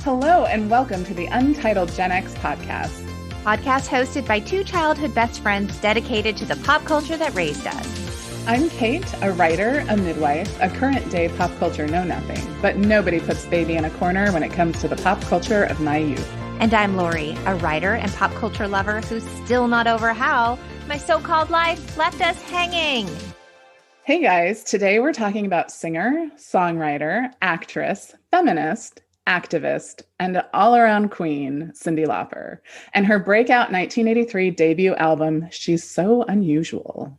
Hello and welcome to the Untitled Gen X podcast. Podcast hosted by two childhood best friends dedicated to the pop culture that raised us. I'm Kate, a writer, a midwife, a current-day pop culture know-nothing, but nobody puts baby in a corner when it comes to the pop culture of my youth. And I'm Lori, a writer and pop culture lover who's still not over how my so-called life left us hanging. Hey guys, today we're talking about singer, songwriter, actress, feminist, activist, and all-around queen, Cyndi Lauper, and her breakout 1983 debut album, She's So Unusual.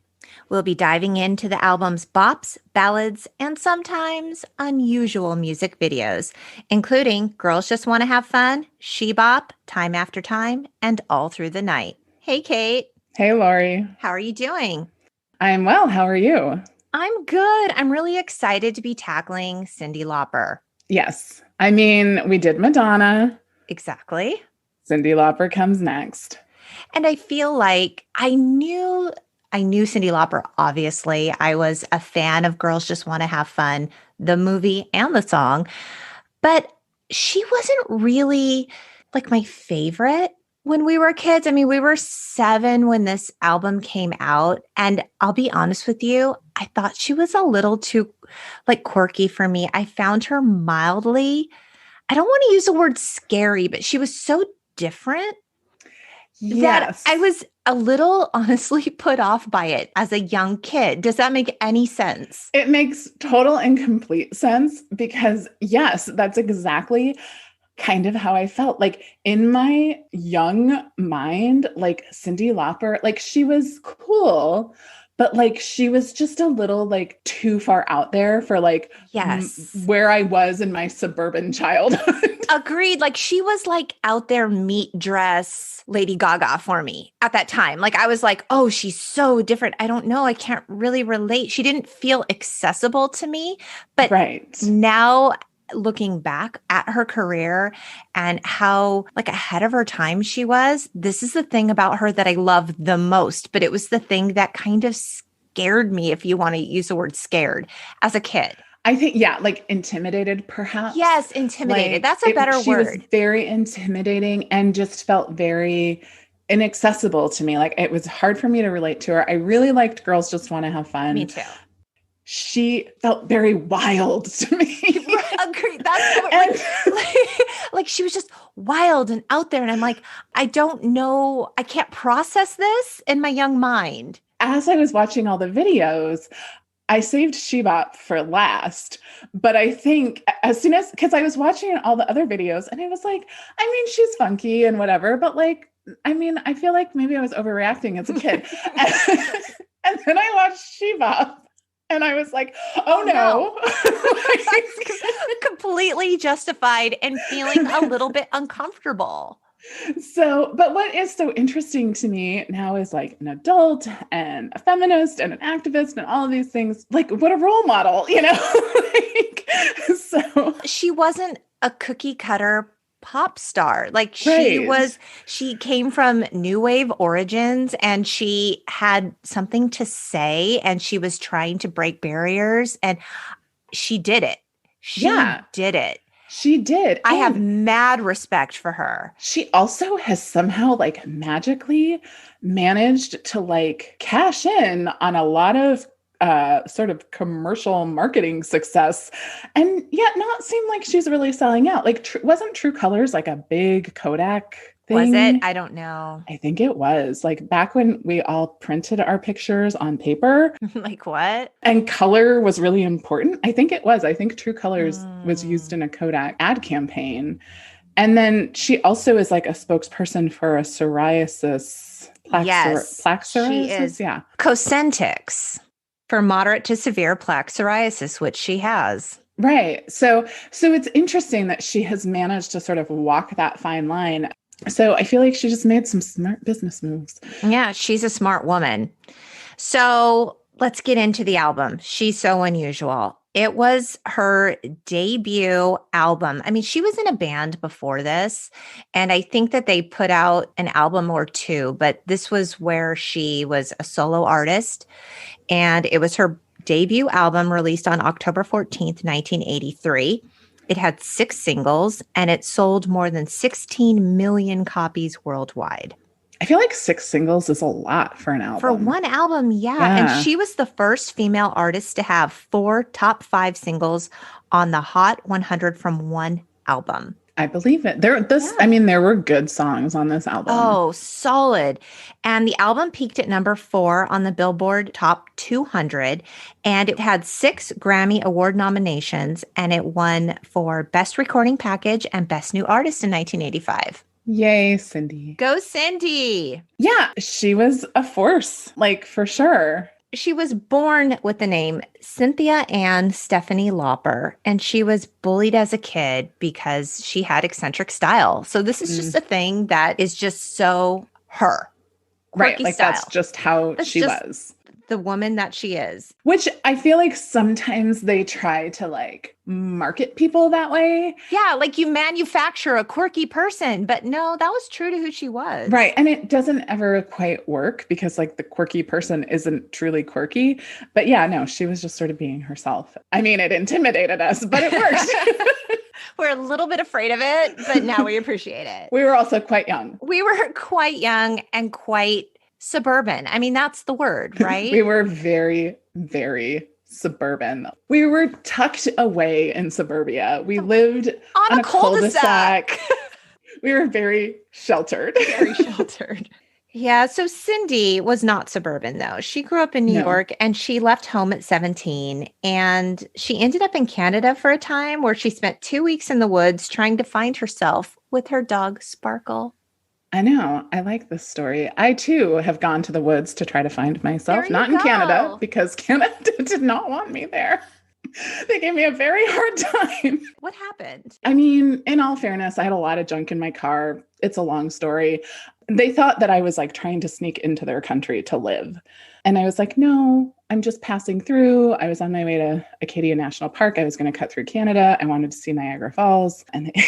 We'll be diving into the album's bops, ballads, and sometimes unusual music videos, including Girls Just Want to Have Fun, She Bop, Time After Time, and All Through the Night. Hey, Kate. Hey, Lori. How are you doing? I'm well. How are you? I'm good. I'm really excited to be tackling Cyndi Lauper. Yes. I mean, we did Madonna. Exactly. Cyndi Lauper comes next. And I feel like I knew Cyndi Lauper, obviously. I was a fan of Girls Just Want to Have Fun, the movie and the song. But she wasn't really like my favorite when we were kids. I mean, we were 7 when this album came out. And I'll be honest with you, I thought she was a little too like quirky for me. I found her mildly, I don't want to use the word scary, but she was so different. Yes. That I was a little honestly put off by it as a young kid. Does that make any sense? It makes total and complete sense because, yes, that's exactly kind of how I felt. Like in my young mind, like Cyndi Lauper, like she was cool, but like she was just a little like too far out there for like where I was in my suburban childhood. Agreed. Like she was like out there meat dress Lady Gaga for me at that time. Like I was like, oh, she's so different. I don't know. I can't really relate. She didn't feel accessible to me. But now looking back at her career and how like ahead of her time she was, this is the thing about her that I love the most. But it was the thing that kind of scared me, if you want to use the word scared, as a kid. I think, like intimidated perhaps. Yes, intimidated. Like, that's a better word. She was very intimidating and just felt very inaccessible to me. Like it was hard for me to relate to her. I really liked Girls Just Want to Have Fun. Me too. She felt very wild to me. Agreed. That's what, like she was just wild and out there. And I'm like, I don't know. I can't process this in my young mind. As I was watching all the videos, I saved She Bop for last, but I think as soon as, because I was watching all the other videos and I was like, I mean, she's funky and whatever, but like, I mean, I feel like maybe I was overreacting as a kid. And then I watched She Bop and I was like, oh no. Completely justified and feeling a little bit uncomfortable. So, but what is so interesting to me now is like an adult and a feminist and an activist and all of these things, like what a role model, you know? So she wasn't a cookie cutter pop star. Like she came from new wave origins and she had something to say and she was trying to break barriers and she did it. She did it. She did. I have mad respect for her. She also has somehow like magically managed to like cash in on a lot of sort of commercial marketing success and yet not seem like she's really selling out. Like wasn't True Colors like a big Kodak thing? Was it? I don't know. I think it was like back when we all printed our pictures on paper. Like what? And color was really important. I think it was. I think True Colors was used in a Kodak ad campaign. And then she also is like a spokesperson for a psoriasis. Plaque psoriasis. She is. Yeah. Cosentyx for moderate to severe plaque psoriasis, which she has. Right. So it's interesting that she has managed to sort of walk that fine line. So I feel like she just made some smart business moves. Yeah, she's a smart woman. So let's get into the album. She's So Unusual. It was her debut album. I mean, she was in a band before this, and I think that they put out an album or two, but this was where she was a solo artist, and it was her debut album released on October 14th, 1983. It had 6 singles, and it sold more than 16 million copies worldwide. I feel like 6 singles is a lot for an album. For one album, yeah. And she was the first female artist to have 4 top 5 singles on the Hot 100 from one album. I believe it. I mean, there were good songs on this album. Oh, solid. And the album peaked at number 4 on the Billboard Top 200. And it had 6 Grammy Award nominations. And it won for Best Recording Package and Best New Artist in 1985. Yay, Cyndi. Go Cyndi. Yeah, she was a force, like for sure. She was born with the name Cynthia Ann Stephanie Lauper, and she was bullied as a kid because she had eccentric style. So this is just a thing that is just so her. Right, like style. That's just how she was. The woman that she is. Which I feel like sometimes they try to like market people that way. Yeah, like you manufacture a quirky person, but no, that was true to who she was. Right. And it doesn't ever quite work because like the quirky person isn't truly quirky. But yeah, no, she was just sort of being herself. I mean, it intimidated us, but it worked. We're a little bit afraid of it, but now we appreciate it. We were also quite young. We were quite young and quite suburban. I mean, that's the word, right? We were very, very suburban. We were tucked away in suburbia. We lived on a cul-de-sac. We were very sheltered. Very sheltered. Yeah. So Cyndi was not suburban, though. She grew up in New York and she left home at 17. And she ended up in Canada for a time where she spent 2 weeks in the woods trying to find herself with her dog, Sparkle. I know. I like this story. I, too, have gone to the woods to try to find myself. Not in Canada, because Canada did not want me there. They gave me a very hard time. What happened? I mean, in all fairness, I had a lot of junk in my car. It's a long story. They thought that I was like trying to sneak into their country to live. And I was like, no, I'm just passing through. I was on my way to Acadia National Park. I was going to cut through Canada. I wanted to see Niagara Falls. And they...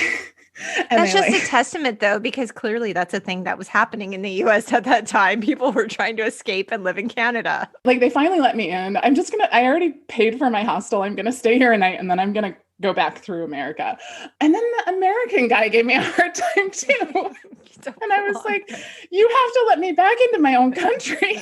That's just a testament, though, because clearly that's a thing that was happening in the U.S. at that time. People were trying to escape and live in Canada. Like, they finally let me in. I already paid for my hostel. I'm going to stay here a night, and then I'm going to go back through America. And then the American guy gave me a hard time, too. And I was like, you have to let me back into my own country.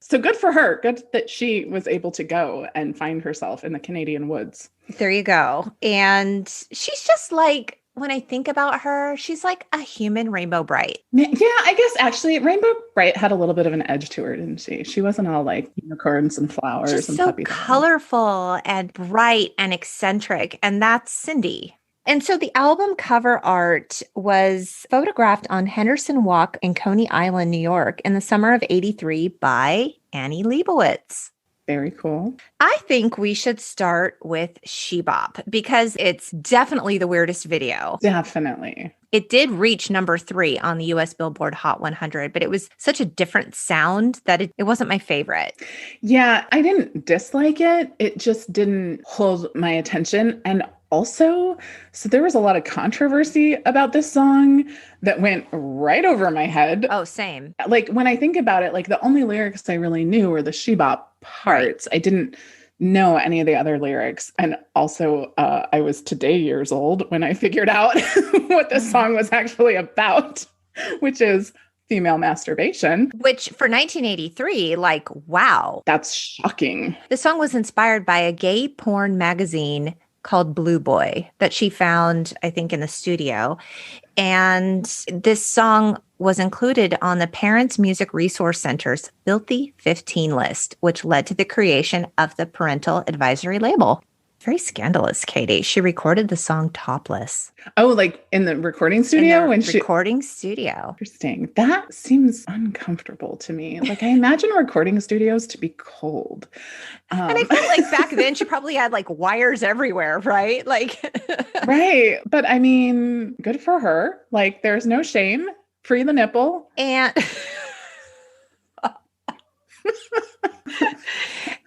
So good for her. Good that she was able to go and find herself in the Canadian woods. There you go. And she's just like, when I think about her, she's like a human Rainbow Bright. Yeah, I guess actually Rainbow Bright had a little bit of an edge to her, didn't she? She wasn't all like unicorns and flowers just and so puppy colorful and bright and eccentric. And that's Cyndi. And so the album cover art was photographed on Henderson Walk in Coney Island, New York in the summer of '83 by Annie Leibovitz. Very cool. I think we should start with She Bop because it's definitely the weirdest video. Definitely. It did reach number 3 on the US Billboard Hot 100, but it was such a different sound that it wasn't my favorite. Yeah, I didn't dislike it. It just didn't hold my attention. And also, so there was a lot of controversy about this song that went right over my head. Oh, same. Like when I think about it, like the only lyrics I really knew were the She Bop parts. Right. I didn't know any of the other lyrics. And also, I was today years old when I figured out what this song was actually about, which is female masturbation. Which for 1983, like, wow. That's shocking. The song was inspired by a gay porn magazine called Blue Boy that she found, I think, in the studio. And this song was included on the Parents Music Resource Center's Filthy 15 list, which led to the creation of the Parental Advisory label. Very scandalous, Katie. She recorded the song topless. Oh, like in the recording studio? Recording studio. Interesting. That seems uncomfortable to me. Like I imagine recording studios to be cold. And I feel like back then she probably had like wires everywhere, right? Like, right. But I mean, good for her. Like there's no shame. Free the nipple. And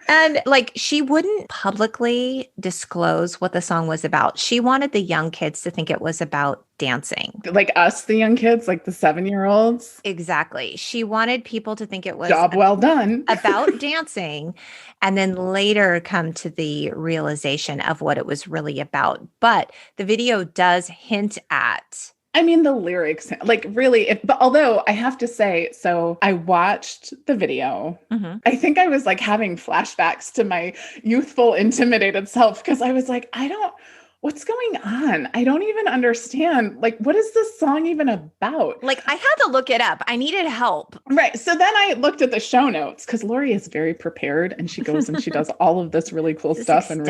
And like, she wouldn't publicly disclose what the song was about. She wanted the young kids to think it was about dancing. Like us, the young kids, like the 7-year-olds. Exactly. She wanted people to think it was Job well done. about dancing, and then later come to the realization of what it was really about. But the video does hint at, I mean, the lyrics, like really, but although I have to say, so I watched the video. Mhm. I think I was like having flashbacks to my youthful, intimidated self because I was like, what's going on? I don't even understand. Like, what is this song even about? like, I had to look it up. I needed help. Right. So then I looked at the show notes because Lori is very prepared and she goes and she does all of this really cool stuff and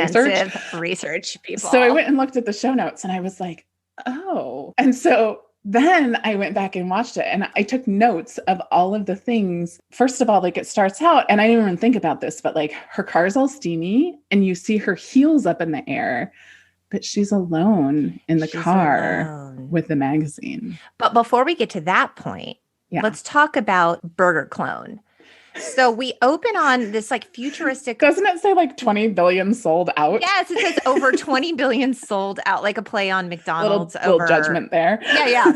research, people. So I went and looked at the show notes and I was like, oh. And so then I went back and watched it and I took notes of all of the things. First of all, like it starts out, and I didn't even think about this, but like her car's all steamy and you see her heels up in the air, but she's alone in the car with the magazine. But before we get to that point, let's talk about Burger Clone. So we open on this like futuristic. Doesn't it say like 20 billion sold out? Yes, it says over 20 billion sold out, like a play on McDonald's. Little judgment there. Yeah.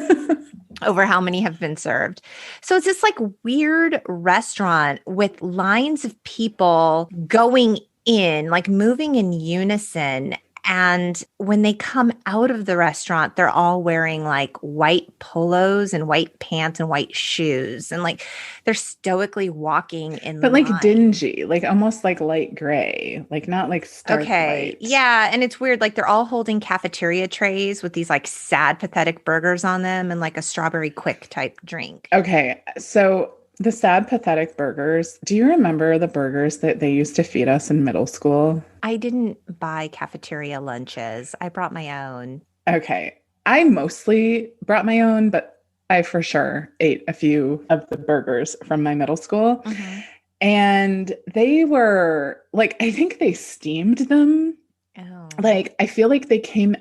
Over how many have been served. So it's this like weird restaurant with lines of people going in, like moving in unison. And when they come out of the restaurant, they're all wearing like white polos and white pants and white shoes. And like they're stoically walking in But line. like dingy, like almost like light gray, like not like stark white. Yeah. And it's weird. Like they're all holding cafeteria trays with these like sad, pathetic burgers on them and like a strawberry quick type drink. Okay. So the sad, pathetic burgers. Do you remember the burgers that they used to feed us in middle school? I didn't buy cafeteria lunches. I brought my own. Okay. I mostly brought my own, but I for sure ate a few of the burgers from my middle school. Mm-hmm. And they were like, I think they steamed them. Oh. Like, I feel like they came,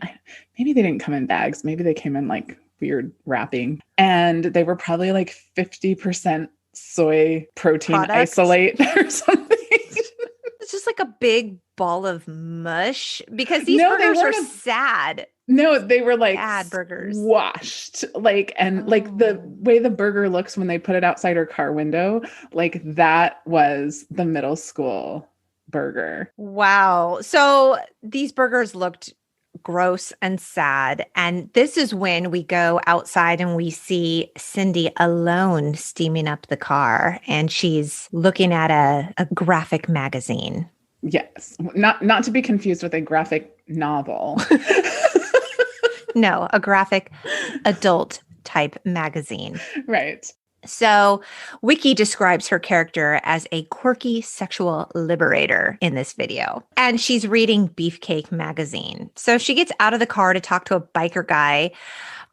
maybe they didn't come in bags. Maybe they came in like weird wrapping. And they were probably like 50% soy protein isolate or something. It's just like a big ball of mush because these burgers are sad. No, they were like sad burgers, washed, like, and like the way the burger looks when they put it outside her car window, like that was the middle school burger. Wow. So these burgers looked gross and sad. And this is when we go outside and we see Cyndi alone steaming up the car, and she's looking at a graphic magazine. Yes. Not to be confused with a graphic novel. No, a graphic adult type magazine. Right. So Wiki describes her character as a quirky sexual liberator in this video. And she's reading Beefcake magazine. So she gets out of the car to talk to a biker guy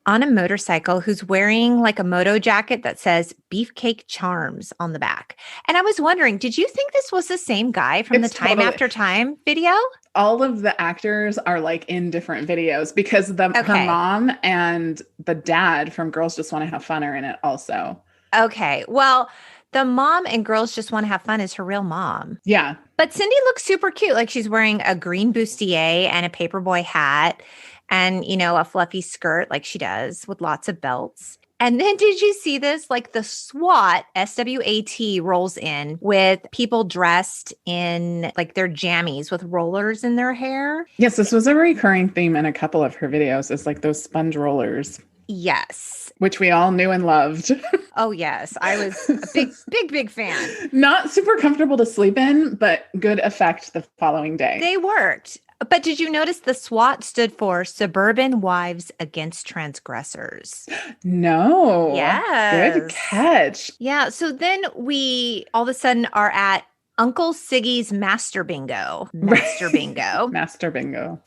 on a motorcycle who's wearing like a moto jacket that says Beefcake Charms on the back. And I was wondering, did you think this was the same guy from the Time After Time video? All of the actors are like in different videos because her mom and the dad from Girls Just Want to Have Fun are in it also. Okay. Well, the mom and Girls Just Want to Have Fun is her real mom. Yeah. But Cyndi looks super cute. Like she's wearing a green bustier and a paperboy hat and, you know, a fluffy skirt like she does with lots of belts. And then did you see this? Like the SWAT, SWAT rolls in with people dressed in like their jammies with rollers in their hair. Yes, this was a recurring theme in a couple of her videos. It's like those sponge rollers. Yes. Which we all knew and loved. Oh, yes. I was a big fan. Not super comfortable to sleep in, but good effect the following day. They worked. But did you notice the SWAT stood for Suburban Wives Against Transgressors? No. Yes. Good catch. Yeah. So then we all of a sudden are at Uncle Siggy's Master Bingo. Master Bingo. Master Bingo.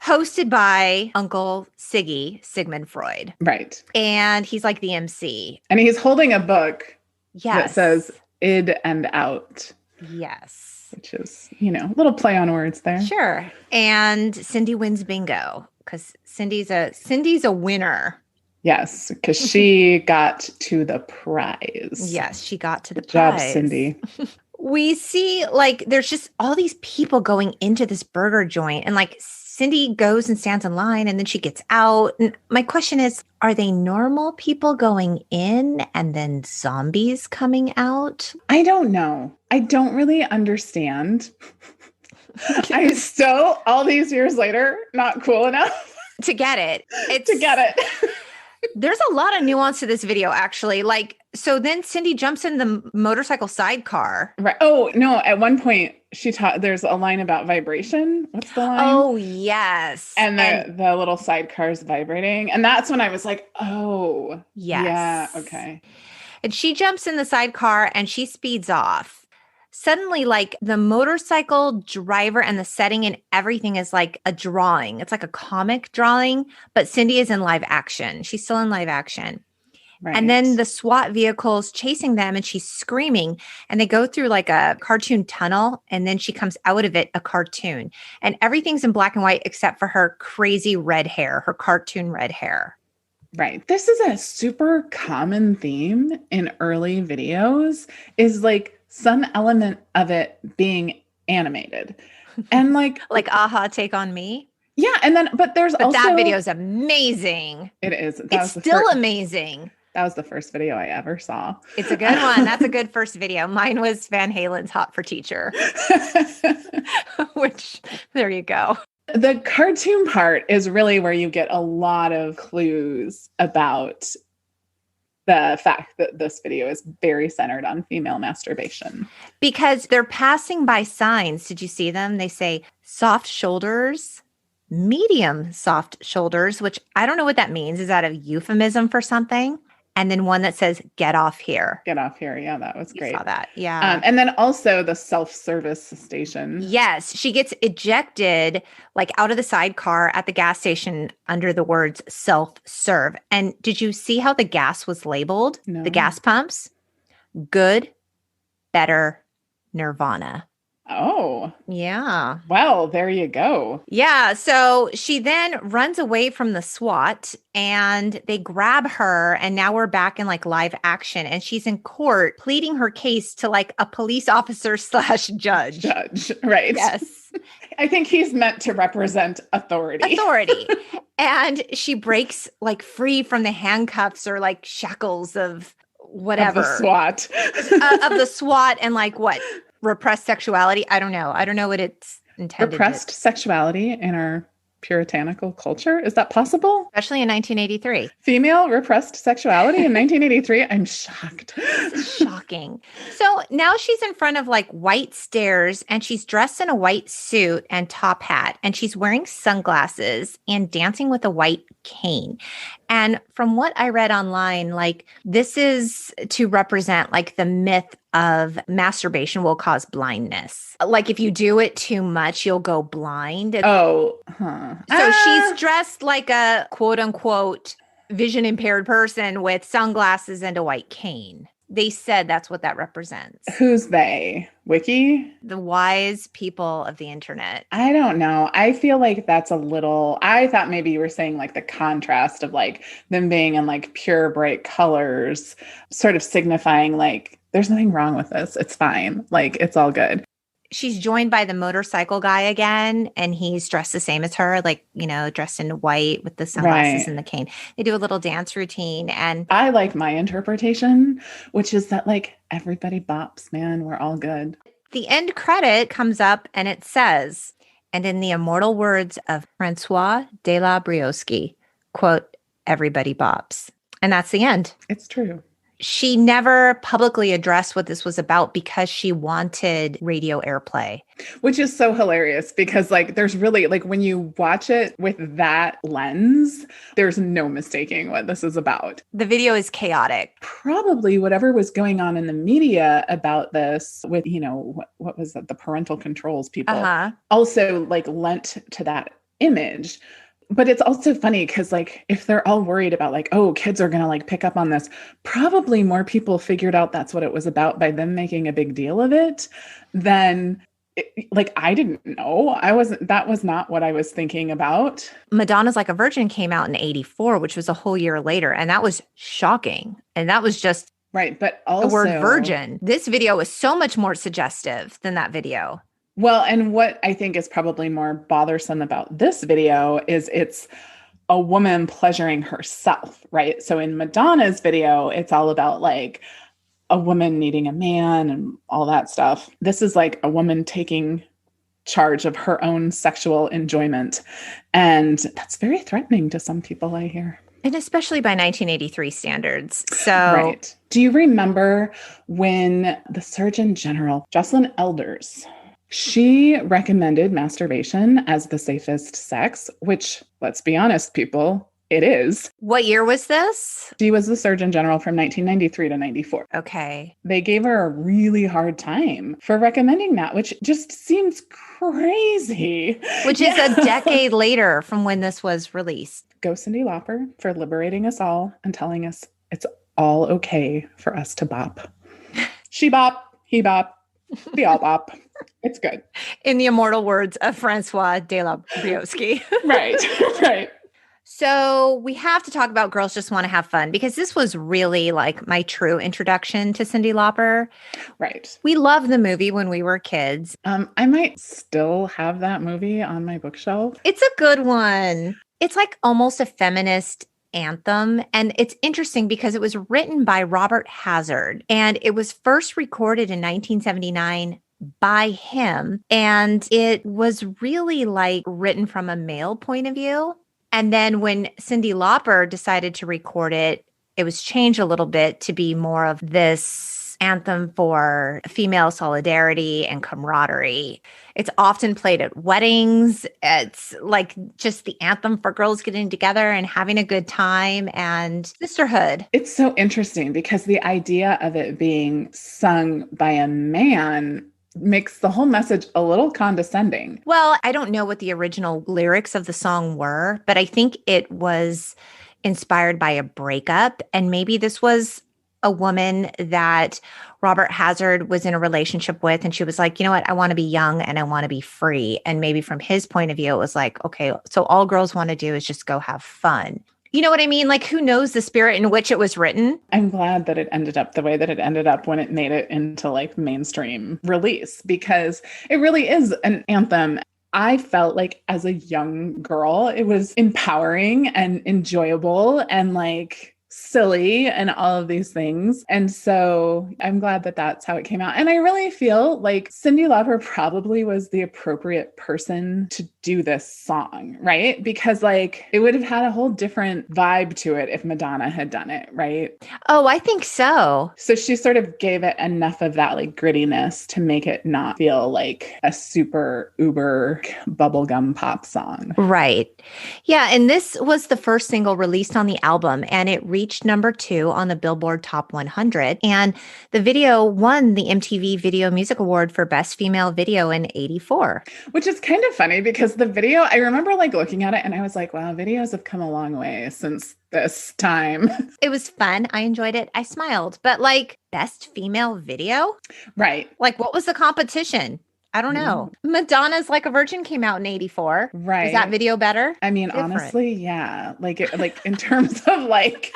Hosted by Uncle Siggy, Sigmund Freud. Right. And he's like the MC. And he's holding a book that Yes. says id and out. Yes. Which is, you know, a little play on words there. Sure. And Cyndi wins bingo because Cindy's a winner. Yes, because she got to the prize. Yes, she got to the Good job, prize. Cyndi. we see like there's just all these people going into this burger joint, and like Cyndi goes and stands in line and then she gets out. And my question is, are they normal people going in and then zombies coming out? I don't know. I don't really understand. I still, all these years later, not cool enough To get it. to get it. There's a lot of nuance to this video, actually. Like, so then Cyndi jumps in the motorcycle sidecar. Right. Oh, no. At one point, there's a line about vibration. What's the line? Oh, yes. And the little sidecar's vibrating. And that's when I was like, oh, yes. Yeah. Okay. And she jumps in the sidecar and she speeds off. Suddenly, like the motorcycle driver and the setting and everything is like a drawing. It's like a comic drawing, but Cyndi is in live action. She's still in live action. Right. And then the SWAT vehicle's chasing them and she's screaming, and they go through like a cartoon tunnel, and then she comes out of it a cartoon, and everything's in black and white except for her crazy red hair, her cartoon red hair. Right. This is a super common theme in early videos, is like some element of it being animated. And like Aha, Take on Me. Yeah. And then, but also that video is amazing. It is. It's still amazing. That was the first video I ever saw. It's a good one. That's a good first video. Mine was Van Halen's Hot for Teacher, which there you go. The cartoon part is really where you get a lot of clues about the fact that this video is very centered on female masturbation. Because they're passing by signs. Did you see them? They say soft shoulders, medium soft shoulders, which I don't know what that means. Is that a euphemism for something? And then one that says, get off here. Get off here. Yeah, that was great. You saw that. Yeah. And then also the self-service station. Yes. She gets ejected like out of the sidecar at the gas station under the words self-serve. And did you see how the gas was labeled? No. The gas pumps? Good, better, Nirvana. Oh. Yeah. Well, there you go. Yeah. So she then runs away from the SWAT and they grab her. And now we're back in like live action. And she's in court pleading her case to like a police officer / judge. Right. Yes. I think he's meant to represent authority. And she breaks like free from the handcuffs or like shackles of whatever. Of the SWAT. Of the SWAT and like what? Repressed sexuality. I don't know. I don't know what it's intended. Repressed sexuality in our puritanical culture. Is that possible? Especially in 1983. Female repressed sexuality in 1983. I'm shocked. Shocking. So now she's in front of like white stairs and she's dressed in a white suit and top hat and she's wearing sunglasses and dancing with a white cane. And from what I read online, like this is to represent like the myth of masturbation will cause blindness. Like if you do it too much, you'll go blind. So she's dressed like a quote unquote vision impaired person with sunglasses and a white cane. They said that's what that represents. Who's they? Wiki? The wise people of the internet. I don't know. I feel like that's I thought maybe you were saying like the contrast of like them being in like pure bright colors, sort of signifying like there's nothing wrong with this. It's fine. Like it's all good. She's joined by the motorcycle guy again, and he's dressed the same as her, like, you know, dressed in white with the sunglasses and the cane. They do a little dance routine. And I like my interpretation, which is that like everybody bops, man. We're all good. The end credit comes up and it says, and in the immortal words of Francois de la Brioski, quote, everybody bops. And that's the end. It's true. She never publicly addressed what this was about because she wanted radio airplay. Which is so hilarious because like there's really like when you watch it with that lens, there's no mistaking what this is about. The video is chaotic. Probably whatever was going on in the media about this with, you know, what was that? The parental controls people also like lent to that image. But it's also funny because like if they're all worried about like, oh, kids are going to like pick up on this, probably more people figured out that's what it was about by them making a big deal of it than like I didn't know. That was not what I was thinking about. Madonna's Like a Virgin came out in 84, which was a whole year later. And that was shocking. And that was just Right. But The word also, virgin. This video is so much more suggestive than that video. well, and what I think is probably more bothersome about this video is it's a woman pleasuring herself, right? So in Madonna's video, it's all about like a woman needing a man and all that stuff. This is like a woman taking charge of her own sexual enjoyment. And that's very threatening to some people, I hear. And especially by 1983 standards. So, right. Do you remember when the Surgeon General, Jocelyn Elders, she recommended masturbation as the safest sex, which, let's be honest, people, it is. what year was this? She was the Surgeon General from 1993 to 94. Okay. They gave her a really hard time for recommending that, which just seems crazy. Which is a decade later from when this was released. Go Cyndi Lauper for liberating us all and telling us it's all okay for us to bop. She bop, he bop, we all bop. It's good. In the immortal words of Francois de la Brioski. Right, right. So we have to talk about Girls Just Want to Have Fun because this was really like my true introduction to Cyndi Lauper. Right. We loved the movie when we were kids. I might still have that movie on my bookshelf. It's a good one. It's like almost a feminist anthem. And it's interesting because it was written by Robert Hazard and it was first recorded in 1979 by him. And it was really like written from a male point of view. And then when Cyndi Lauper decided to record it, it was changed a little bit to be more of this anthem for female solidarity and camaraderie. It's often played at weddings. It's like just the anthem for girls getting together and having a good time and sisterhood. It's so interesting because the idea of it being sung by a man makes the whole message a little condescending. Well, I don't know what the original lyrics of the song were, but I think it was inspired by a breakup. And maybe this was a woman that Robert Hazard was in a relationship with. And she was like, you know what? I want to be young and I want to be free. And maybe from his point of view, it was like, okay, so all girls want to do is just go have fun. You know what I mean? Like, who knows the spirit in which it was written? I'm glad that it ended up the way that it ended up when it made it into like mainstream release, because it really is an anthem. I felt like as a young girl, it was empowering and enjoyable and like silly and all of these things. And so I'm glad that that's how it came out. And I really feel like Cyndi Lauper probably was the appropriate person to do this song, right? Because like it would have had a whole different vibe to it if Madonna had done it, right? Oh, I think so. So she sort of gave it enough of that like grittiness to make it not feel like a super uber bubblegum pop song. Right. Yeah. And this was the first single released on the album, and it reached number 2 on the Billboard Top 100. And the video won the MTV Video Music Award for Best Female Video in '84. Which is kind of funny because the video, I remember like looking at it and I was like, wow, videos have come a long way since this time. It was fun. I enjoyed it. I smiled. But like, best female video? Right. Like, what was the competition? I don't know. Madonna's Like a Virgin came out in '84. Right. Is that video better? I mean, Different. honestly, yeah. Like in terms of like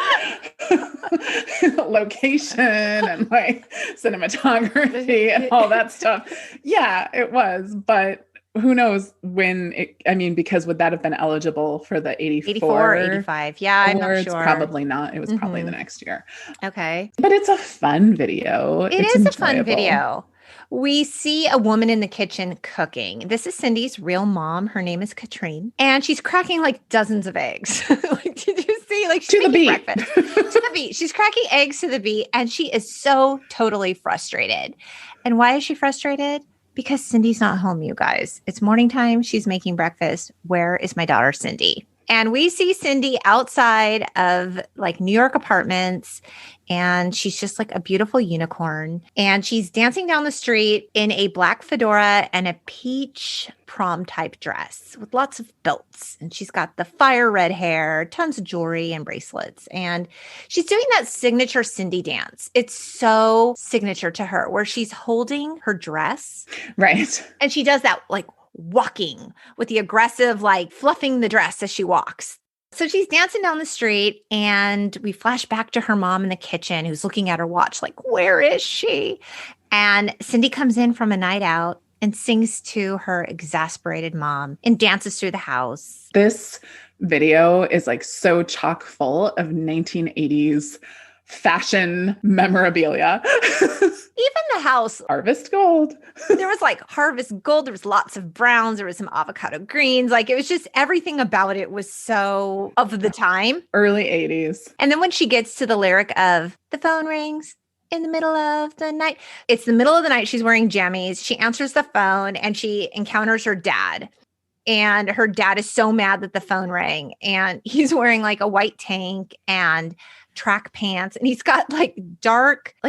location and like cinematography and all that stuff. Yeah, it was. But who knows when it, I mean, because would that have been eligible for the 84 85? Yeah, I'm not awards? sure. Probably not. It was probably the next year. Okay. But it's a fun video. It is a fun video. We see a woman in the kitchen cooking. This is Cyndi's real mom. Her name is Katrine. And she's cracking like dozens of eggs. Like, did you see? Like, she's making breakfast. To the beat. She's cracking eggs to the beat. And she is so totally frustrated. And why is she frustrated? Because Cyndi's not home, you guys. It's morning time. She's making breakfast. Where is my daughter, Cyndi? And we see Cyndi outside of like New York apartments, and she's just like a beautiful unicorn. And she's dancing down the street in a black fedora and a peach prom type dress with lots of belts. And she's got the fire red hair, tons of jewelry and bracelets. And she's doing that signature Cyndi dance. It's so signature to her, where she's holding her dress. Right. And she does that like walking with the aggressive, like fluffing the dress as she walks. So she's dancing down the street, and we flash back to her mom in the kitchen who's looking at her watch, like, where is she? And Cyndi comes in from a night out and sings to her exasperated mom and dances through the house. This video is like so chock full of 1980s fashion memorabilia. Even the house. Harvest gold. There was like harvest gold. There was lots of browns. There was some avocado greens. Like it was just everything about it was so of the time. Early 80s. And then when she gets to the lyric of the phone rings in the middle of the night, it's the middle of the night. She's wearing jammies. She answers the phone and she encounters her dad. And her dad is so mad that the phone rang. And he's wearing like a white tank and track pants. And he's got like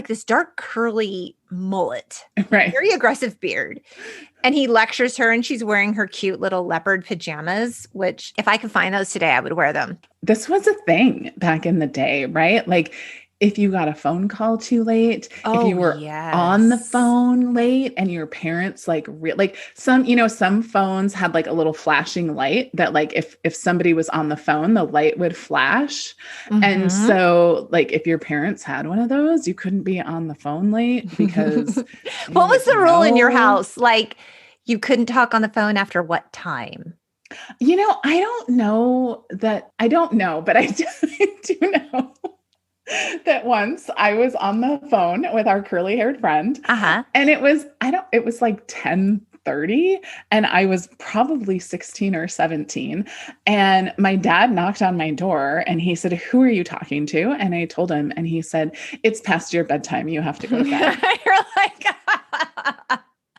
this dark curly mullet. Right. Very aggressive beard. And he lectures her and she's wearing her cute little leopard pajamas, which if I could find those today, I would wear them. This was a thing back in the day, right? Like if you got a phone call too late, if you were on the phone late and your parents like some phones had like a little flashing light that like if somebody was on the phone, the light would flash. Mm-hmm. And so like if your parents had one of those, you couldn't be on the phone late because what was the rule in your house? Like you couldn't talk on the phone after what time? I don't know, but I do know that once I was on the phone with our curly-haired friend, and it was like 10:30, and I was probably 16 or 17, and my dad knocked on my door, and he said, "Who are you talking to?" And I told him, and he said, "It's past your bedtime. You have to go to bed." You're like,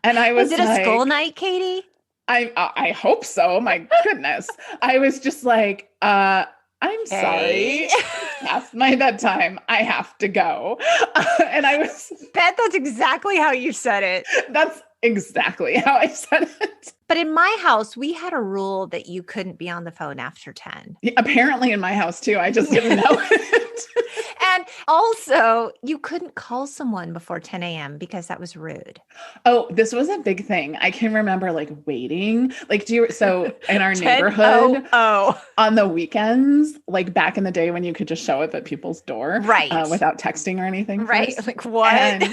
and I was it like, a school night, Katie? I hope so. My goodness. I was just like, I'm sorry. Past my bedtime. I have to go. And I was... Bet that's exactly how you said it. That's exactly how I said it. But in my house, we had a rule that you couldn't be on the phone after 10. Yeah, apparently in my house too. I just didn't know it. And also, you couldn't call someone before 10 a.m. because that was rude. Oh, this was a big thing. I can remember like waiting. Like, so in our neighborhood, on the weekends, like back in the day when you could just show up at people's door, right, without texting or anything. Right. First. Like what? And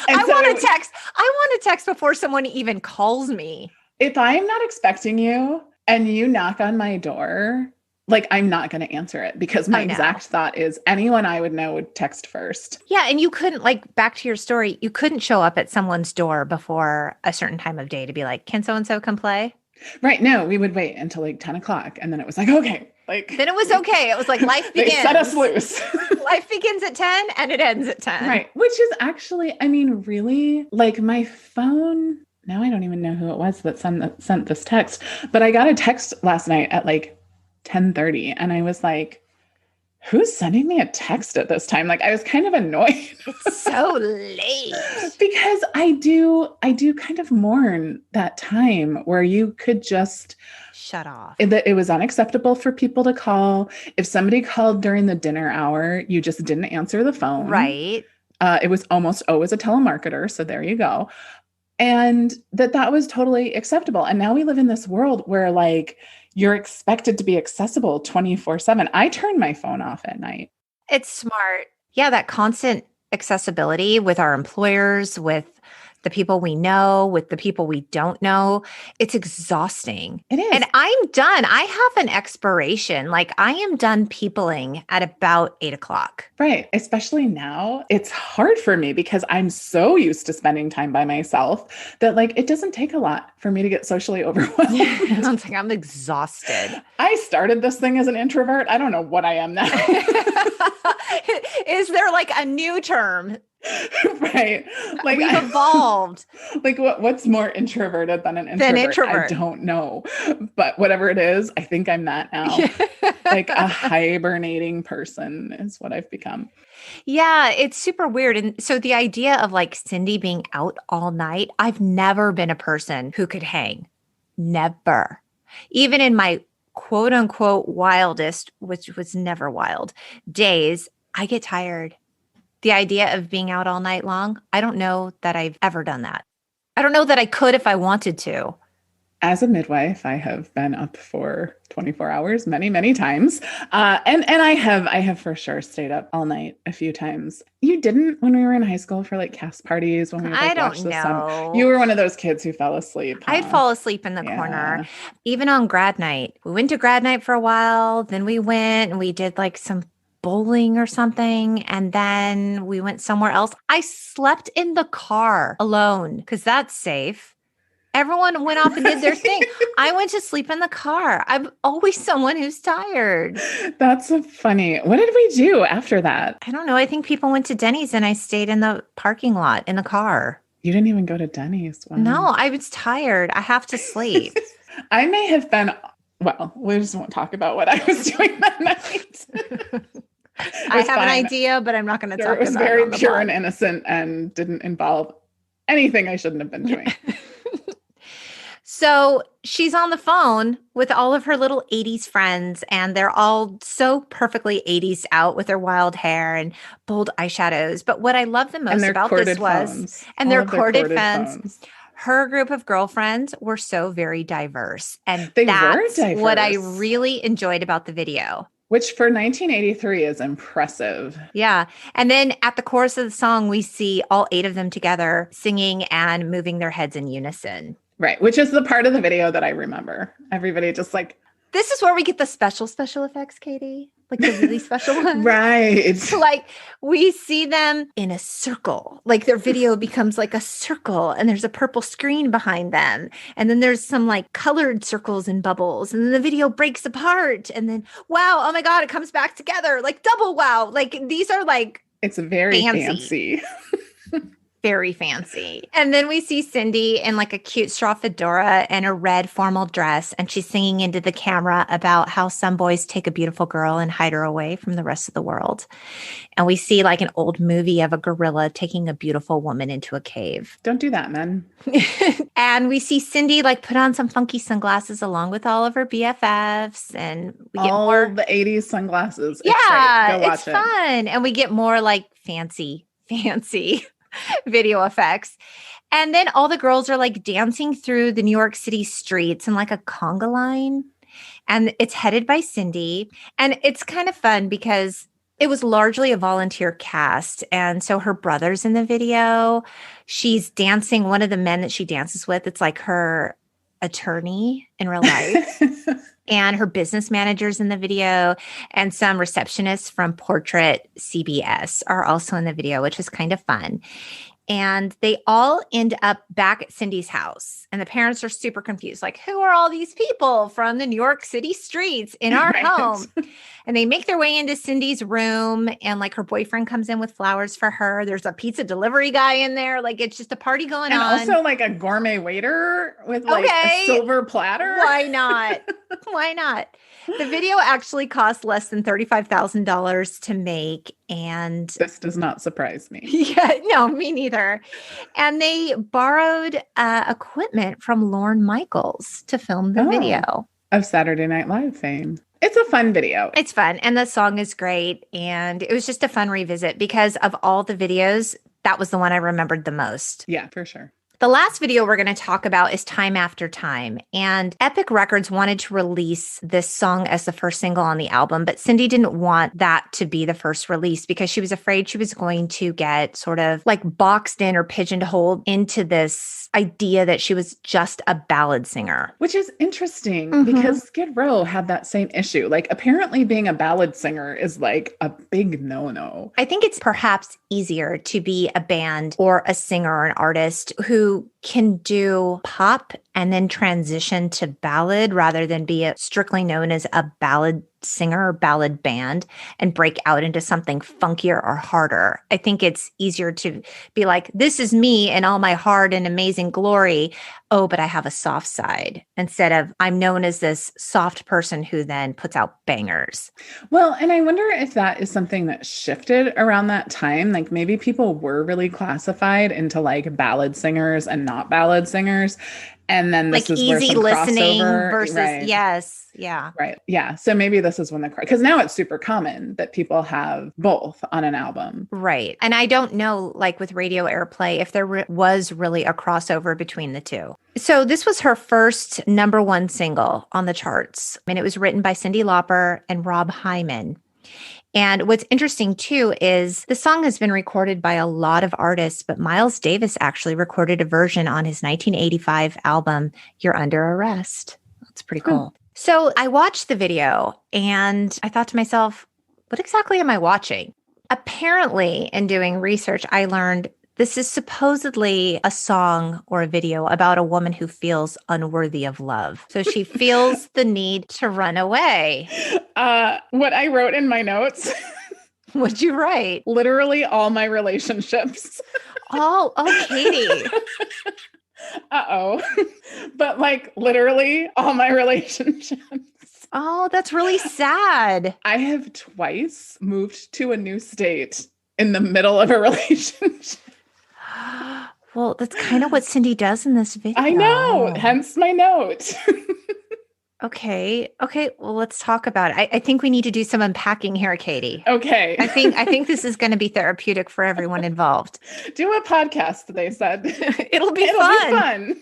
I want to text before someone even calls me. If I'm not expecting you and you knock on my door, like I'm not going to answer it because my exact thought is anyone I would know would text first. Yeah. And you couldn't, like, back to your story, you couldn't show up at someone's door before a certain time of day to be like, can so-and-so come play? Right. No, we would wait until like 10 o'clock. And then it was like, okay. Like then it was okay. It was like life begins. They set us loose. Life begins at 10 and it ends at 10. Right. Which is actually, I mean, really like my phone. Now I don't even know who it was that sent this text, but I got a text last night at like 10:30 and I was like, who's sending me a text at this time? Like I was kind of annoyed. It's so late. Because I do kind of mourn that time where you could just shut off. It was unacceptable for people to call. If somebody called during the dinner hour, you just didn't answer the phone. Right. It was almost always a telemarketer. So there you go. And that was totally acceptable. And now we live in this world where like you're expected to be accessible 24/7. I turn my phone off at night. It's smart. Yeah, that constant accessibility with our employers, with the people we know, with the people we don't know. It's exhausting. It is. And I'm done. I have an expiration. Like I am done peopling at about 8 o'clock. Right. Especially now, it's hard for me because I'm so used to spending time by myself that like, it doesn't take a lot for me to get socially overwhelmed. Yeah, I'm exhausted. I started this thing as an introvert. I don't know what I am now. Is there like a new term? Right. Like we've evolved. Like what's more introverted than an introvert? I don't know. But whatever it is, I think I'm that now. Like a hibernating person is what I've become. Yeah, it's super weird. And so the idea of like Cyndi being out all night, I've never been a person who could hang. Never. Even in my quote unquote wildest, which was never wild, days, I get tired. The idea of being out all night long, I don't know that I've ever done that. I don't know that I could if I wanted to. As a midwife, I have been up for 24 hours many, many times. And I have for sure stayed up all night a few times. You didn't when we were in high school for like cast parties when we would I like watch don't the sun. know. You were one of those kids who fell asleep, I'd huh? fall asleep in the corner, Yeah. even on grad night. We went to grad night for a while, then we went and we did like some bowling or something, and then we went somewhere else. I slept in the car alone because that's safe. Everyone went off and did their thing. I went to sleep in the car. I'm always someone who's tired. That's so funny. What did we do after that? I don't know. I think people went to Denny's and I stayed in the parking lot in the car. You didn't even go to Denny's. No, Wow. I was tired. I have to sleep. I may have been, well, we just won't talk about what I was doing that night. I was have an fine. idea, but I'm not going to Sure, talk it was about it very on the pure pod. and innocent and didn't involve anything I shouldn't have been doing. So she's on the phone with all of her little 80s friends, and they're all so perfectly 80s out with their wild hair and bold eyeshadows. But what I love the And most their about this corded was, phones. and All their of their corded corded phones, phones. her group of girlfriends were so very diverse. And They were that's what I diverse, really enjoyed about the video. which for 1983 is impressive. Yeah. And then at the chorus of the song, we see all 8 of them together singing and moving their heads in unison. Right, which is the part of the video that I remember. Everybody just like, This is where we get the special effects, Katie. Like the really special ones. right. Like we see them in a circle. Like their video becomes like a circle and there's a purple screen behind them. And then there's some like colored circles and bubbles. And then the video breaks apart. And then, wow, oh my God, it comes back together. Like double wow. Like these are like It's very fancy. fancy. Very fancy. And then we see Cyndi in like a cute straw fedora and a red formal dress. And she's singing into the camera about how some boys take a beautiful girl and hide her away from the rest of the world. And we see like an old movie of a gorilla taking a beautiful woman into a cave. Don't do that, men. And we see Cyndi like put on some funky sunglasses along with all of her BFFs. And we get All more. the 80s sunglasses. Yeah, Go watch it's fun. And we get more like fancy video effects. And then all the girls are like dancing through the New York City streets in like a conga line. And it's headed by Cyndi. And it's kind of fun because it was largely a volunteer cast. And so her brother's in the video. She's dancing. One of the men that she dances with, it's like her attorney in real life. And her business managers in the video, and some receptionists from Portrait CBS are also in the video, which is kind of fun. And they all end up back at Cyndi's house. And the parents are super confused. Like, who are all these people from the New York City streets in our Right. home? And they make their way into Cyndi's room. And like her boyfriend comes in with flowers for her. There's a pizza delivery guy in there. Like it's just a party going And on. also like a gourmet waiter with like Okay. a silver platter. Why not? Why not? The video actually cost less than $35,000 to make. And This does not surprise me. yeah, no, me neither. And they borrowed equipment from Lorne Michaels to film the Oh. video. Of Saturday Night Live fame. It's a fun video. It's fun. And the song is great. And it was just a fun revisit because of all the videos, that was the one I remembered the most. Yeah, for sure. The last video we're going to talk about is Time After Time. And Epic Records wanted to release this song as the first single on the album, but Cyndi didn't want that to be the first release because she was afraid she was going to get sort of like boxed in or pigeonholed into this idea that she was just a ballad singer. Which is interesting because Skid Row had that same issue. Like apparently being a ballad singer is like a big no-no. I think it's perhaps easier to be a band or a singer or an artist who can do pop and then transition to ballad rather than be strictly known as a ballad singer or ballad band and break out into something funkier or harder. I think it's easier to be like, this is me in all my hard and amazing glory. Oh, but I have a soft side instead of I'm known as this soft person who then puts out bangers. Well, and I wonder if that is something that shifted around that time. Like maybe people were really classified into like ballad singers and not ballad singers. And then Like this is where easy some listening crossover. versus, Right. yes. Yeah. Right. Yeah. So maybe this is when because now it's super common that people have both on an album. Right. And I don't know, like with radio airplay, if there was really a crossover between the two. So this was her first number one single on the charts. And it was written by Cyndi Lauper and Rob Hyman. And what's interesting too is the song has been recorded by a lot of artists, but Miles Davis actually recorded a version on his 1985 album, You're Under Arrest. That's pretty cool. So I watched the video and I thought to myself, what exactly am I watching? Apparently, in doing research, I learned this is supposedly a song or a video about a woman who feels unworthy of love. So she feels the need to run away. What I wrote in my notes. What'd you write? Literally all my relationships. Oh, Katie. Uh-oh. But like literally all my relationships. Oh, that's really sad. I have twice moved to a new state in the middle of a relationship. Well, that's kind of what Cyndi does in this video. I know, hence my note. Okay. Well, let's talk about it. I think we need to do some unpacking here, Katie. Okay. I think this is going to be therapeutic for everyone involved. Do a podcast, they said. It'll be fun.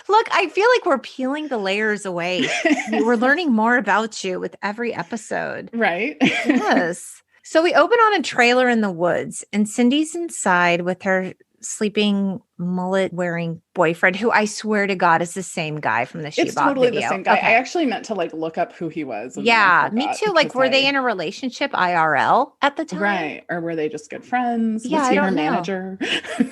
Look, I feel like we're peeling the layers away. We're learning more about you with every episode. Right. Yes. So we open on a trailer in the woods, and Cindy's inside with her sleeping mullet-wearing boyfriend, who I swear to God is the same guy from the She Bop It's totally video. the same guy. Okay. I actually meant to like look up who he was. Yeah, me too. Like, were they in a relationship IRL at the time? Right. Or were they just good friends? Yeah, was he I her don't know. manager?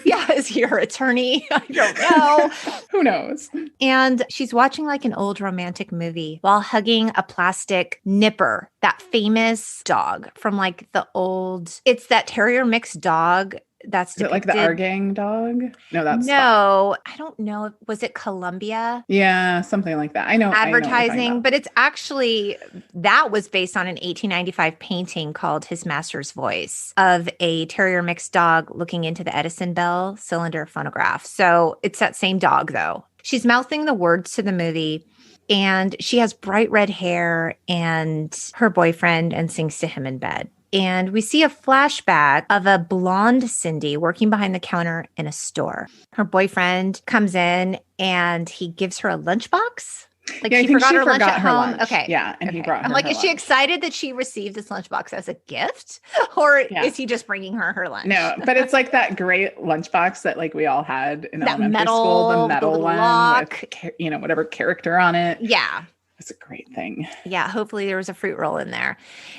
Yeah, is he her attorney? I don't know. Who knows? And she's watching like an old romantic movie while hugging a plastic nipper, that famous dog from like the old, it's that terrier mix dog that's depicted. Is it like the Our Gang dog? No, that's Spot. I don't know. Was it Columbia? Yeah, something like that. I know advertising, but it's actually that was based on an 1895 painting called His Master's Voice of a terrier mixed dog looking into the Edison Bell cylinder phonograph. So it's that same dog though. She's mouthing the words to the movie. And she has bright red hair and her boyfriend and sings to him in bed. And we see a flashback of a blonde Cyndi working behind the counter in a store. Her boyfriend comes in and he gives her a lunchbox. Like yeah, she forgot her lunch at home. Lunch. Okay. Yeah. And he brought her. I'm like, is lunch. She excited that she received this lunchbox as a gift? Or is he just bringing her lunch? No, but it's like that great lunchbox that like we all had in that elementary school, the metal one lock. With, whatever character on it. Yeah. It's a great thing. Yeah. Hopefully there was a fruit roll in there.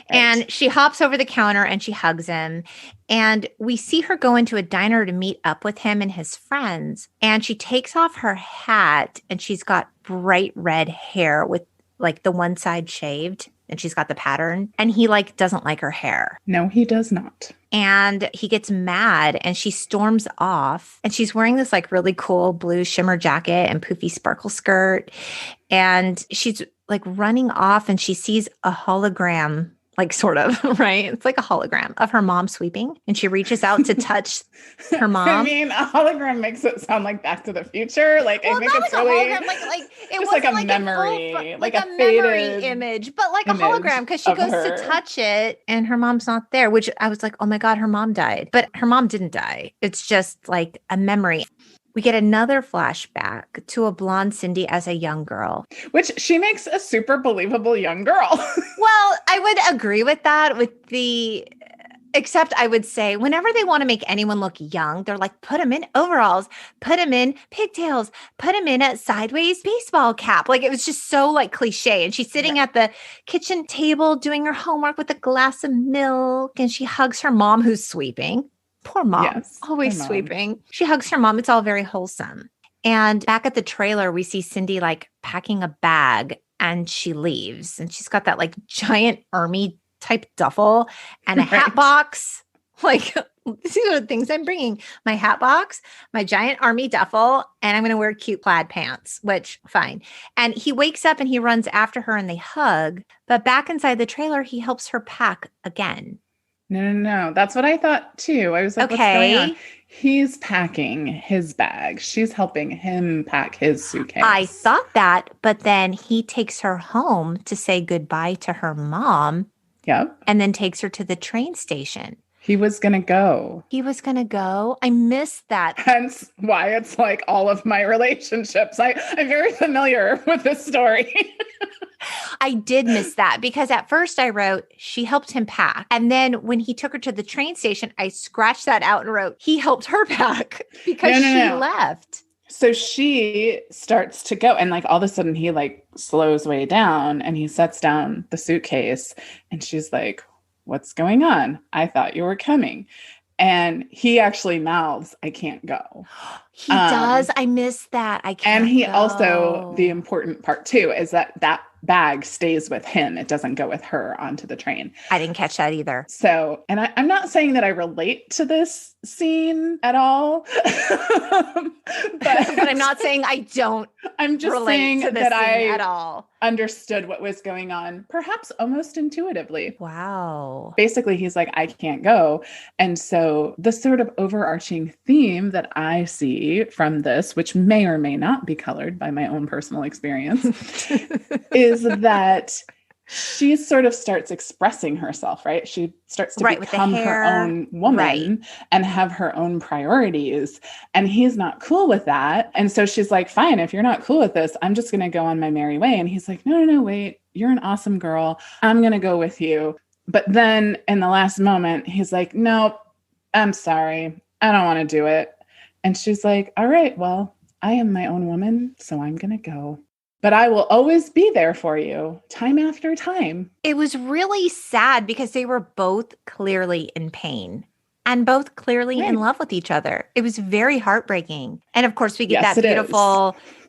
Right. And she hops over the counter and she hugs him. And we see her go into a diner to meet up with him and his friends. And she takes off her hat and she's got bright red hair with like the one side shaved. And she's got the pattern. And he like doesn't like her hair. No, he does not. And he gets mad and she storms off. And she's wearing this like really cool blue shimmer jacket and poofy sparkle skirt. And she's like running off and she sees a hologram, like sort of, right? It's like a hologram of her mom sweeping. And she reaches out to touch her mom. I mean, a hologram makes it sound like Back to the Future. Like, well, I think it's like really a hologram, like it was like a memory, like a memory image, but like a hologram because she goes to touch it and her mom's not there, which I was like, oh my God, her mom died. But her mom didn't die. It's just like a memory. We get another flashback to a blonde Cyndi as a young girl. Which she makes a super believable young girl. Well, I would agree with that except I would say whenever they want to make anyone look young, they're like, put them in overalls, put them in pigtails, put them in a sideways baseball cap. Like it was just so like cliche. And she's sitting at the kitchen table doing her homework with a glass of milk and she hugs her mom who's sweeping. Poor mom, yes, always sweeping. She hugs her mom. It's all very wholesome. And back at the trailer, we see Cyndi like packing a bag and she leaves. And she's got that like giant army type duffel and a hat box. Like, these are the things I'm bringing. My hat box, my giant army duffel, and I'm going to wear cute plaid pants, which fine. And he wakes up and he runs after her and they hug. But back inside the trailer, he helps her pack again. No. That's what I thought too. I was like, what's going on? He's packing his bag. She's helping him pack his I suitcase. thought that, but then he takes her home to say goodbye to her mom Yep. and then takes her to the train station. He was going to go. He was going to go. I missed that. Hence why it's like all of my relationships. I'm very familiar with this story. I did miss that because at first I wrote, she helped him pack. And then when he took her to the train station, I scratched that out and wrote, he helped her pack because she left. So she starts to go, and like all of a sudden he like slows way down and he sets down the suitcase, and she's like, what's going on? I thought you were coming. And he actually mouths, I can't go. He does. I missed that. I can't. And he go. also, the important part too, is that bag stays with him. It doesn't go with her onto the train. I didn't catch that either. So, and I'm not saying that I relate to this scene at all, but I'm not saying I don't. I'm just relate saying to this that scene I at all understood what was going on, perhaps almost intuitively. Wow. Basically, he's like, I can't go. And so the sort of overarching theme that I see from this, which may or may not be colored by my own personal experience, is that she sort of starts expressing herself, right? She starts to become her own woman and have her own priorities. And he's not cool with that. And so she's like, fine, if you're not cool with this, I'm just going to go on my merry way. And he's like, no, wait, you're an awesome girl. I'm going to go with you. But then in the last moment, he's like, nope, I'm sorry. I don't want to do it. And she's like, all right, well, I am my own woman, so I'm going to go. But I will always be there for you, time after time. It was really sad because they were both clearly in pain and both clearly in love with each other. It was very heartbreaking. And of course, we get that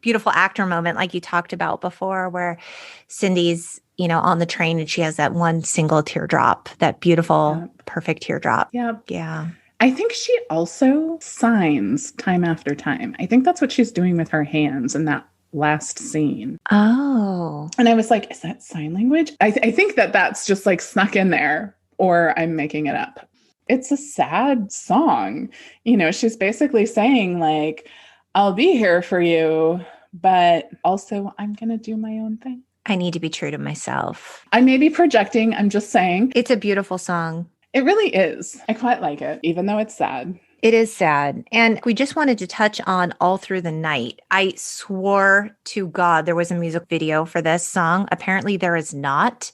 beautiful actor moment like you talked about before where Cindy's, on the train and she has that one single teardrop, that beautiful, perfect teardrop. Yeah. I think she also signs time after time. I think that's what she's doing with her hands in that last scene. Oh. And I was like, is that sign language? I think that's just like snuck in there, or I'm making it up. It's a sad song. She's basically saying like, I'll be here for you, but also I'm going to do my own thing. I need to be true to myself. I may be projecting. I'm just saying. It's a beautiful song. It really is. I quite like it, even though it's sad. It is sad. And we just wanted to touch on All Through the Night. I swore to God there was a music video for this song. Apparently there is not.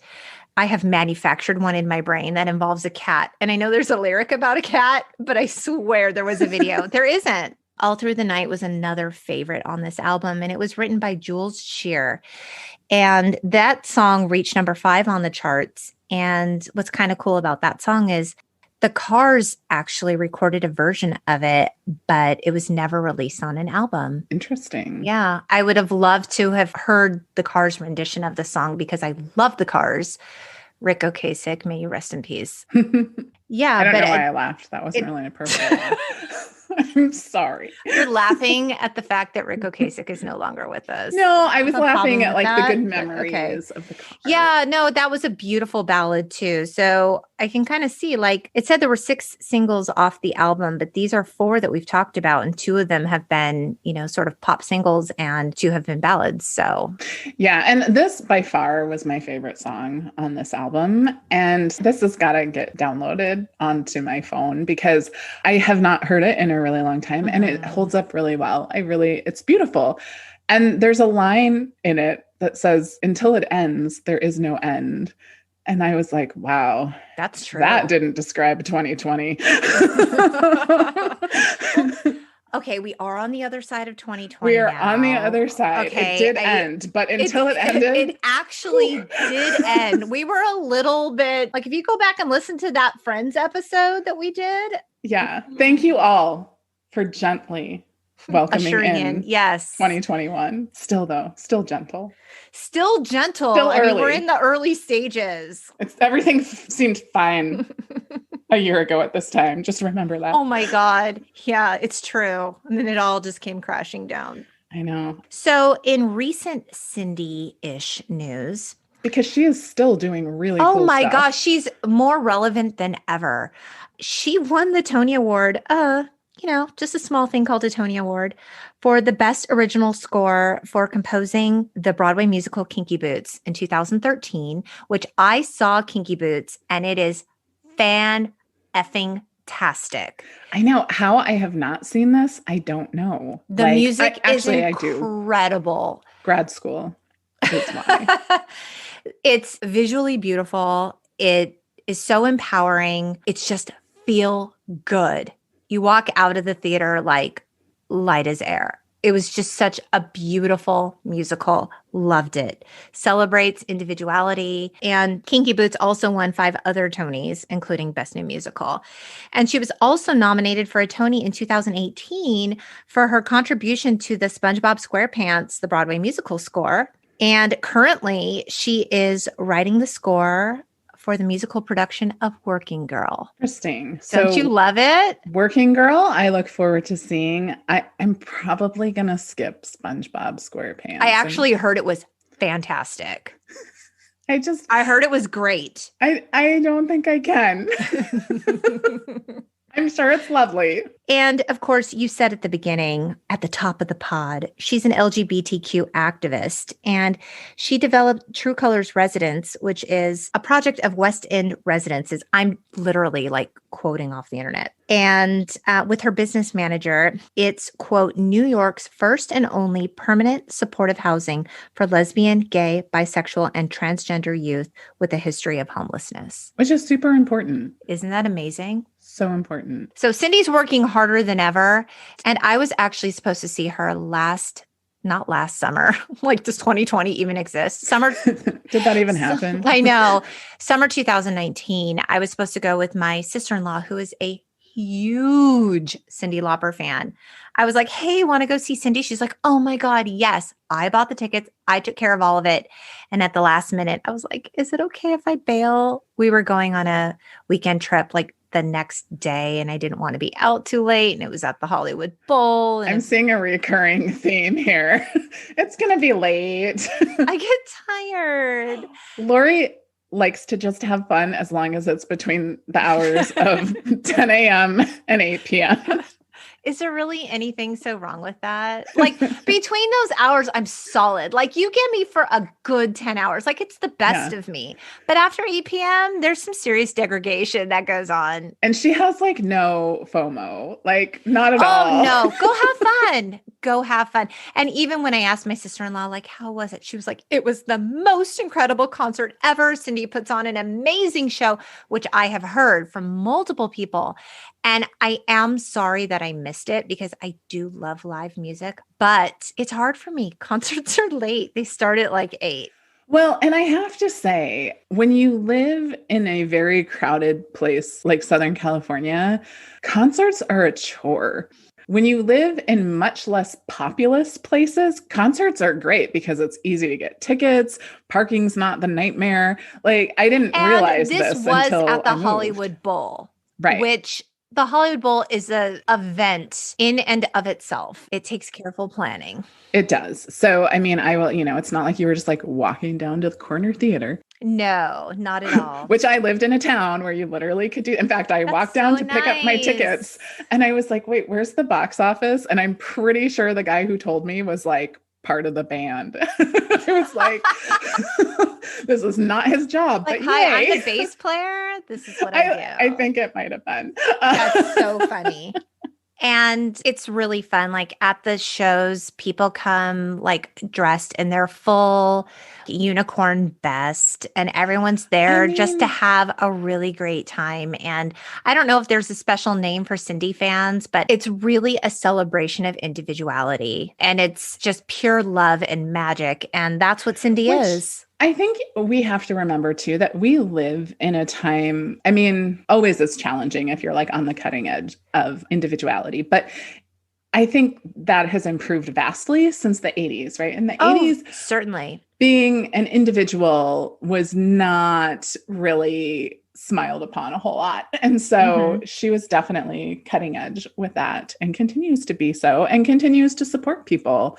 I have manufactured one in my brain that involves a cat. And I know there's a lyric about a cat, but I swear there was a video. There isn't. All Through the Night was another favorite on this album, and it was written by Jules Shear. And that song reached number 5 on the charts. And what's kind of cool about that song is the Cars actually recorded a version of it, but it was never released on an album. Interesting. Yeah. I would have loved to have heard the Cars rendition of the song because I love the Cars. Rick Ocasek, may you rest in peace. Yeah. I don't know why I laughed. That wasn't really appropriate. I'm sorry. You're laughing at the fact that Rick Ocasek is no longer with us. No, I was laughing at like the good memories of the car. Yeah, no, that was a beautiful ballad too. So I can kind of see, like it said there were 6 singles off the album, but these are 4 that we've talked about. And 2 of them have been, sort of pop singles and 2 have been ballads. So yeah. And this by far was my favorite song on this album. And this has got to get downloaded onto my phone because I have not heard it in a really long time and it holds up really well. It's beautiful. And there's a line in it that says, until it ends, there is no end. And I was like, wow, that's true. That didn't describe 2020. Okay, we are on the other side of 2020. We are on the other side. Okay, it did end, but until it ended. It actually did end. We were a little bit, like if you go back and listen to that Friends episode that we did. Yeah. Thank you all for gently welcoming in yes 2021. Still gentle. Still gentle. Still early. We're in the early stages. Everything seemed fine a year ago at this time. Just remember that. Oh my God. Yeah, it's true. And then it all just came crashing down. I know. So in recent Cindy-ish news, because she is still doing really cool stuff. Oh my gosh, she's more relevant than ever. She won the Tony Award just a small thing called a Tony Award for the best original score for composing the Broadway musical Kinky Boots in 2013, which I saw Kinky Boots, and it is fan effing tastic. I know how I have not seen this. I don't know. The music is I do. incredible. Grad school is why. It's visually beautiful. It is so empowering. It's just feel good. You walk out of the theater like light as air. It was just such a beautiful musical. Loved it. Celebrates individuality. And Kinky Boots also won 5 other Tonys, including Best New Musical. And she was also nominated for a Tony in 2018 for her contribution to the SpongeBob SquarePants, the Broadway musical score. And currently, she is writing the score for the musical production of Working Girl. Interesting. Don't you love it? Working Girl, I look forward to seeing. I'm probably going to skip SpongeBob SquarePants. I actually heard it was fantastic. I heard it was great. I don't think I can. I'm sure it's lovely. And of course, you said at the beginning, at the top of the pod, she's an LGBTQ activist, and she developed True Colors Residence, which is a project of West End residences. I'm literally like quoting off the internet. And with her business manager, it's, quote, New York's first and only permanent supportive housing for lesbian, gay, bisexual, and transgender youth with a history of homelessness. Which is super important. Isn't that amazing? So important. So Cindy's working harder than ever. And I was actually supposed to see her not last summer. Like, does 2020 even exist? Summer. Did that even happen? I know. Summer 2019. I was supposed to go with my sister-in-law, who is a huge Cyndi Lauper fan. I was like, hey, want to go see Cyndi? She's like, oh my God, yes. I bought the tickets. I took care of all of it. And at the last minute, I was like, is it okay if I bail? We were going on a weekend trip like the next day, and I didn't want to be out too late, and it was at the Hollywood Bowl. And I'm seeing a recurring theme here. It's going to be late. I get tired. Lori likes to just have fun as long as it's between the hours of 10 a.m. and 8 p.m. Is there really anything so wrong with that? Like, between those hours, I'm solid. Like, you get me for a good 10 hours. Like, it's the best of me. But after 8 p.m., there's some serious degradation that goes on. And she has like no FOMO, like not at all. Oh, no. Go have fun. Go have fun. And even when I asked my sister-in-law, like, how was it? She was like, it was the most incredible concert ever. Cyndi puts on an amazing show, which I have heard from multiple people. And I am sorry that I missed it because I do love live music, but it's hard for me. Concerts are late. They start at like 8. Well, and I have to say, when you live in a very crowded place like Southern California, concerts are a chore. When you live in much less populous places, concerts are great because it's easy to get tickets. Parking's not the nightmare. Like, I didn't realize this was until at the I moved. Hollywood Bowl, right? Which the Hollywood Bowl is an event in and of itself. It takes careful planning. It does. So, I mean, I will, it's not like you were just like walking down to the corner theater. No, not at all. Which I lived in a town where you literally could do. In fact, I walked down to pick up my tickets and I was like, wait, where's the box office? And I'm pretty sure the guy who told me was like part of the band. I was like, this is not his job. Like, but hi, yay. I'm the bass player. This is what I do. I think it might have been. That's so funny. And it's really fun. Like, at the shows, people come like dressed in their full unicorn best, and everyone's there just to have a really great time. And I don't know if there's a special name for Cyndi fans, but it's really a celebration of individuality. And it's just pure love and magic. And that's what Cyndi is. I think we have to remember too that we live in a time, I mean, always it's challenging if you're like on the cutting edge of individuality, but I think that has improved vastly since the 80s, right? In the 80s, certainly, being an individual was not really smiled upon a whole lot. And so she was definitely cutting edge with that and continues to be so and continues to support people.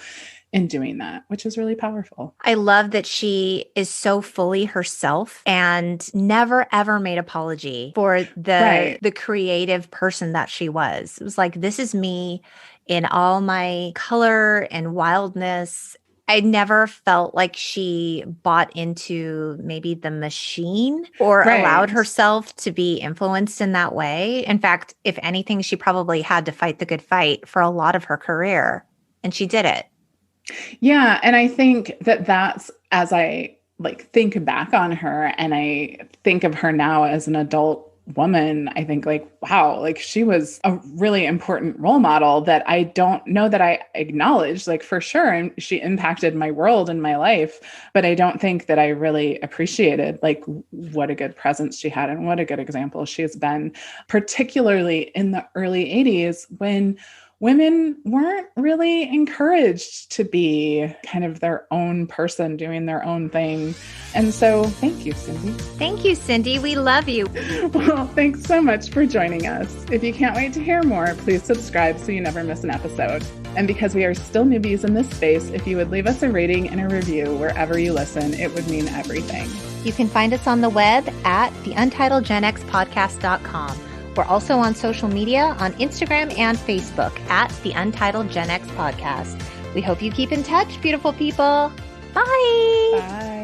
in doing that, which is really powerful. I love that she is so fully herself and never ever made apology for Right. the creative person that she was. It was like, this is me in all my color and wildness. I never felt like she bought into maybe the machine or allowed Right. herself to be influenced in that way. In fact, if anything, she probably had to fight the good fight for a lot of her career, and she did it. Yeah. And I think that that's, as I like think back on her and I think of her now as an adult woman, I think like, wow, like she was a really important role model that I don't know that I acknowledged, like for sure. And she impacted my world and my life, but I don't think that I really appreciated like what a good presence she had and what a good example she has been, particularly in the early 80s when women weren't really encouraged to be kind of their own person doing their own thing. And so thank you, Cyndi. Thank you, Cyndi. We love you. Well, thanks so much for joining us. If you can't wait to hear more, please subscribe so you never miss an episode. And because we are still newbies in this space, if you would leave us a rating and a review wherever you listen, it would mean everything. You can find us on the web at theuntitledgenxpodcast.com. We're also on social media on Instagram and Facebook at The Untitled Gen X Podcast. We hope you keep in touch, beautiful people. Bye. Bye.